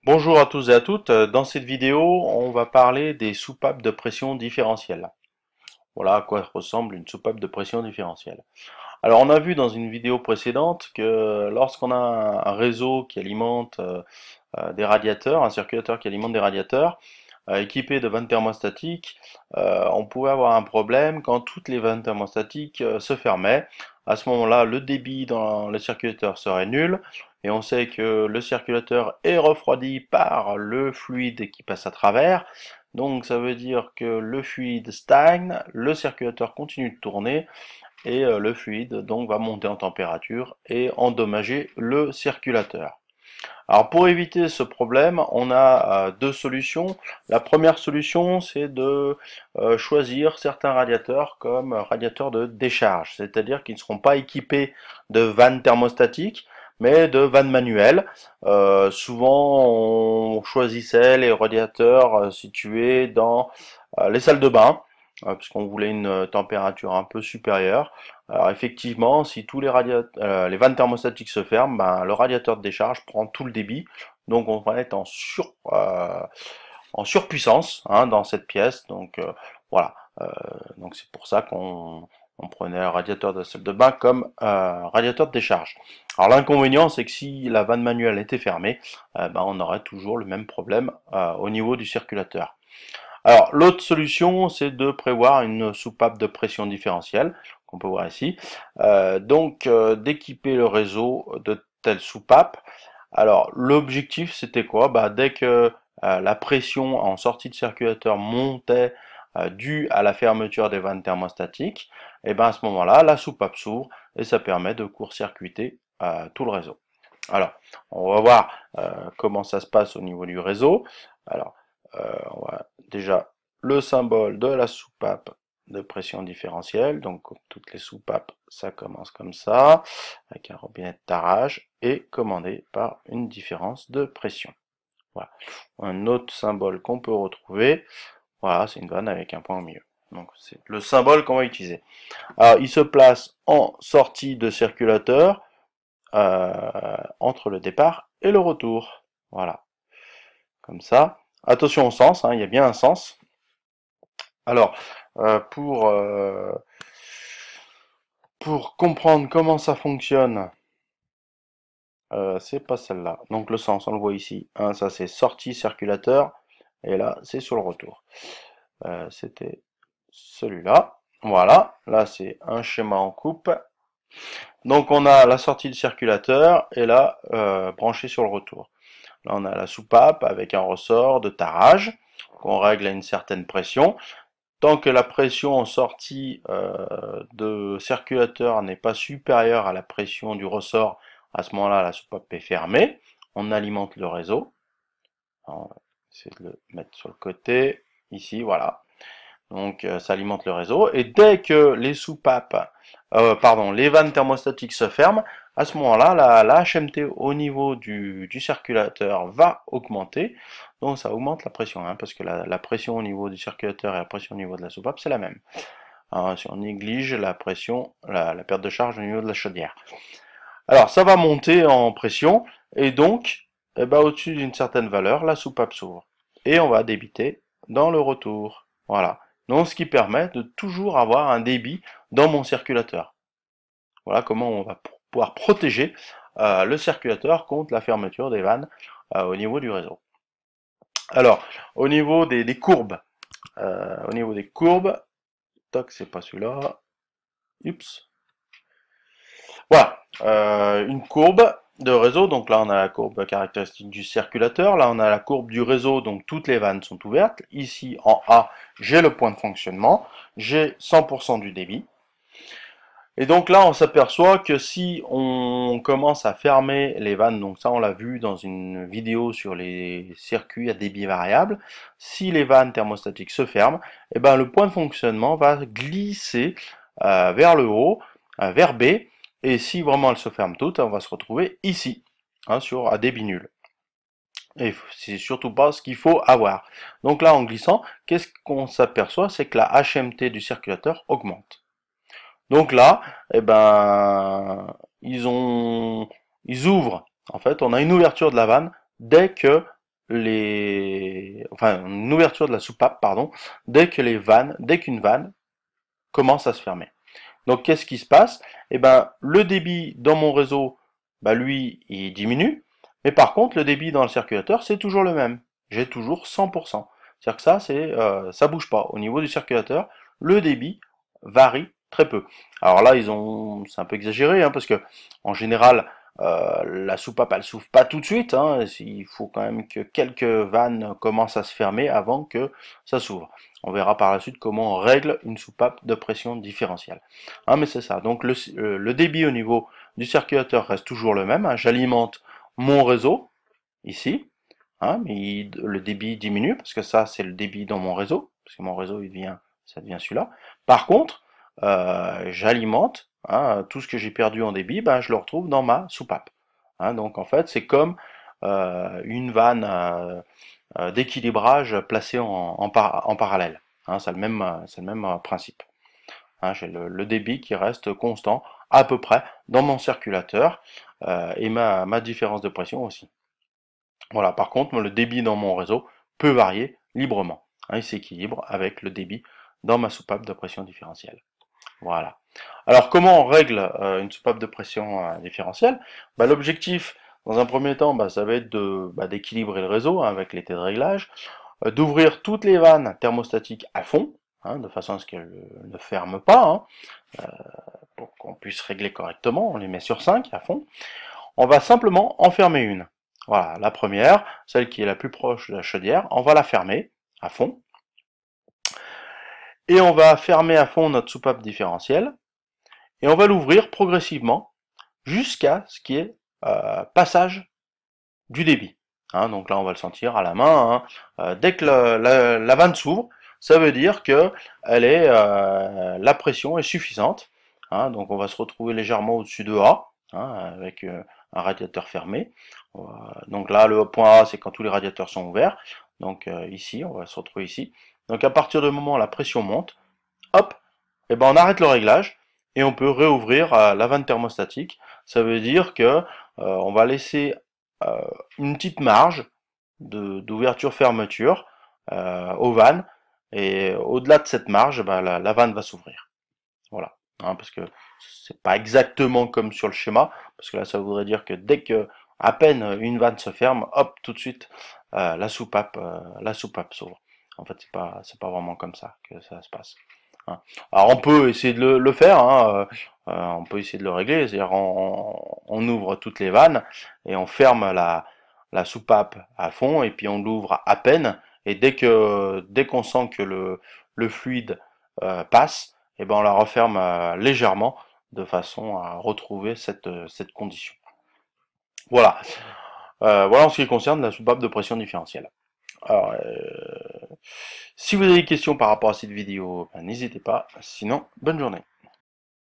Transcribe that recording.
Bonjour à tous et à toutes. Dans cette vidéo, on va parler des soupapes de pression différentielle. Voilà à quoi ressemble une soupape de pression différentielle. Alors, on a vu dans une vidéo précédente que lorsqu'on a un réseau qui alimente des radiateurs, un circulateur qui alimente des radiateurs, équipé de vannes thermostatiques, on pouvait avoir un problème quand toutes les vannes thermostatiques se fermaient. À ce moment-là, le débit dans le circulateur serait nul, et on sait que le circulateur est refroidi par le fluide qui passe à travers. Donc ça veut dire que le fluide stagne, le circulateur continue de tourner, et le fluide donc va monter en température et endommager le circulateur. Alors pour éviter ce problème, on a deux solutions. La première solution, c'est de choisir certains radiateurs comme radiateurs de décharge, c'est-à-dire qu'ils ne seront pas équipés de vannes thermostatiques, mais de vannes manuelles. Souvent, on choisissait les radiateurs situés dans les salles de bain, puisqu'on voulait une température un peu supérieure. Alors effectivement, si tous les vannes thermostatiques se ferment, ben, le radiateur de décharge prend tout le débit, donc on va être en surpuissance hein, dans cette pièce. Donc voilà, donc c'est pour ça qu'on prenait le radiateur de salle de bain comme radiateur de décharge. Alors l'inconvénient, c'est que si la vanne manuelle était fermée, ben, on aurait toujours le même problème au niveau du circulateur. Alors, l'autre solution, c'est de prévoir une soupape de pression différentielle, qu'on peut voir ici. D'équiper le réseau de telles soupapes. Alors, l'objectif, c'était quoi? Bah, dès que la pression en sortie de circulateur montait due à la fermeture des vannes thermostatiques, et ben à ce moment-là, la soupape s'ouvre et ça permet de court-circuiter tout le réseau. Alors, on va voir comment ça se passe au niveau du réseau. Alors, on va déjà le symbole de la soupape de pression différentielle. Donc, comme toutes les soupapes, ça commence comme ça, avec un robinet de tarage et commandé par une différence de pression. Voilà. Un autre symbole qu'on peut retrouver, voilà, c'est une vanne avec un point au milieu. Donc, c'est le symbole qu'on va utiliser. Alors, il se place en sortie de circulateur entre le départ et le retour. Voilà, comme ça. Attention au sens, hein, il y a bien un sens. Alors, euh, pour, euh, pour comprendre comment ça fonctionne, c'est pas celle-là. Donc le sens, on le voit ici. Hein, ça c'est sortie circulateur, et là c'est sur le retour. C'était celui-là. Voilà, là c'est un schéma en coupe. Donc on a la sortie du circulateur, et là branché sur le retour. Là on a la soupape avec un ressort de tarage, qu'on règle à une certaine pression. Tant que la pression en sortie de circulateur n'est pas supérieure à la pression du ressort, à ce moment-là, la soupape est fermée. On alimente le réseau. Alors, on va essayer de le mettre sur le côté. Ici, voilà. Donc, ça alimente le réseau. Et dès que les les vannes thermostatiques se ferment, à ce moment-là, la HMT au niveau du circulateur va augmenter. Donc, ça augmente la pression, hein, parce que la pression au niveau du circulateur et la pression au niveau de la soupape, c'est la même. Alors, si on néglige la pression, la perte de charge au niveau de la chaudière. Alors, ça va monter en pression, et donc, eh ben, au-dessus d'une certaine valeur, la soupape s'ouvre. Et on va débiter dans le retour. Voilà. Donc, ce qui permet de toujours avoir un débit dans mon circulateur. Voilà comment on va pouvoir protéger le circulateur contre la fermeture des vannes au niveau du réseau. Alors, au niveau des courbes, toc, c'est pas celui-là, oups, voilà, une courbe de réseau, donc là on a la courbe caractéristique du circulateur, là on a la courbe du réseau, donc toutes les vannes sont ouvertes, ici en A j'ai le point de fonctionnement, j'ai 100% du débit, et donc là on s'aperçoit que si on commence à fermer les vannes, donc ça on l'a vu dans une vidéo sur les circuits à débit variable, si les vannes thermostatiques se ferment, et ben le point de fonctionnement va glisser vers le haut, vers B, et si vraiment elles se ferment toutes, on va se retrouver ici, hein, à débit nul. Et c'est surtout pas ce qu'il faut avoir. Donc là, en glissant, qu'est-ce qu'on s'aperçoit? C'est que la HMT du circulateur augmente. Donc là, eh ben, ils ouvrent. En fait, on a une ouverture de la vanne dès que une ouverture de la soupape, pardon, dès qu'une vanne commence à se fermer. Donc qu'est-ce qui se passe? Eh ben, le débit dans mon réseau, bah, lui, il diminue, mais par contre, le débit dans le circulateur, c'est toujours le même. J'ai toujours 100%. C'est-à-dire que ça bouge pas. Au niveau du circulateur, le débit varie très peu. Alors là, c'est un peu exagéré, hein, parce que en général, la soupape, elle s'ouvre pas tout de suite, hein. Il faut quand même que quelques vannes commencent à se fermer avant que ça s'ouvre. On verra par la suite comment on règle une soupape de pression différentielle. Hein, mais c'est ça. Donc le débit au niveau du circulateur reste toujours le même, hein. J'alimente mon réseau ici, hein, mais le débit diminue parce que ça c'est le débit dans mon réseau, parce que mon réseau ça devient celui-là. Par contre, j'alimente, hein, tout ce que j'ai perdu en débit, ben, je le retrouve dans ma soupape. Hein, donc en fait c'est comme une vanne d'équilibrage placée en parallèle. Hein, c'est le même principe. Hein, j'ai le débit qui reste constant à peu près dans mon circulateur et ma différence de pression aussi. Voilà, par contre, le débit dans mon réseau peut varier librement. Hein, il s'équilibre avec le débit dans ma soupape de pression différentielle. Voilà. Alors, comment on règle une soupape de pression différentielle? Bah, l'objectif, dans un premier temps, bah, ça va être d'équilibrer le réseau, hein, avec l'été de réglage, d'ouvrir toutes les vannes thermostatiques à fond, hein, de façon à ce qu'elles ne ferment pas, hein, pour qu'on puisse régler correctement. On les met sur 5 à fond. On va simplement en fermer une. Voilà, la première, celle qui est la plus proche de la chaudière, on va la fermer à fond. Et on va fermer à fond notre soupape différentielle. Et on va l'ouvrir progressivement jusqu'à ce qu'il y ait passage du débit. Hein, donc là, on va le sentir à la main. Hein. Dès que la vanne s'ouvre, ça veut dire que la pression est suffisante. Hein, donc on va se retrouver légèrement au-dessus de A, hein, avec un radiateur fermé. Donc là, le point A, c'est quand tous les radiateurs sont ouverts. Donc ici, on va se retrouver ici. Donc à partir du moment où la pression monte, hop, et ben on arrête le réglage et on peut réouvrir la vanne thermostatique. Ça veut dire que on va laisser une petite marge d'ouverture-fermeture aux vannes, et au-delà de cette marge, ben, la vanne va s'ouvrir. Voilà. Hein, parce que c'est pas exactement comme sur le schéma, parce que là ça voudrait dire que dès que à peine une vanne se ferme, hop, tout de suite la soupape s'ouvre. En fait, c'est pas vraiment comme ça que ça se passe. Hein. Alors on peut essayer de le faire, hein, on peut essayer de le régler, c'est-à-dire on ouvre toutes les vannes et on ferme la soupape à fond et puis on l'ouvre à peine, et dès qu'on sent que le fluide passe, et ben on la referme légèrement de façon à retrouver cette condition. Voilà. Voilà en ce qui concerne la soupape de pression différentielle. Alors, si vous avez des questions par rapport à cette vidéo, ben, n'hésitez pas. Sinon, bonne journée.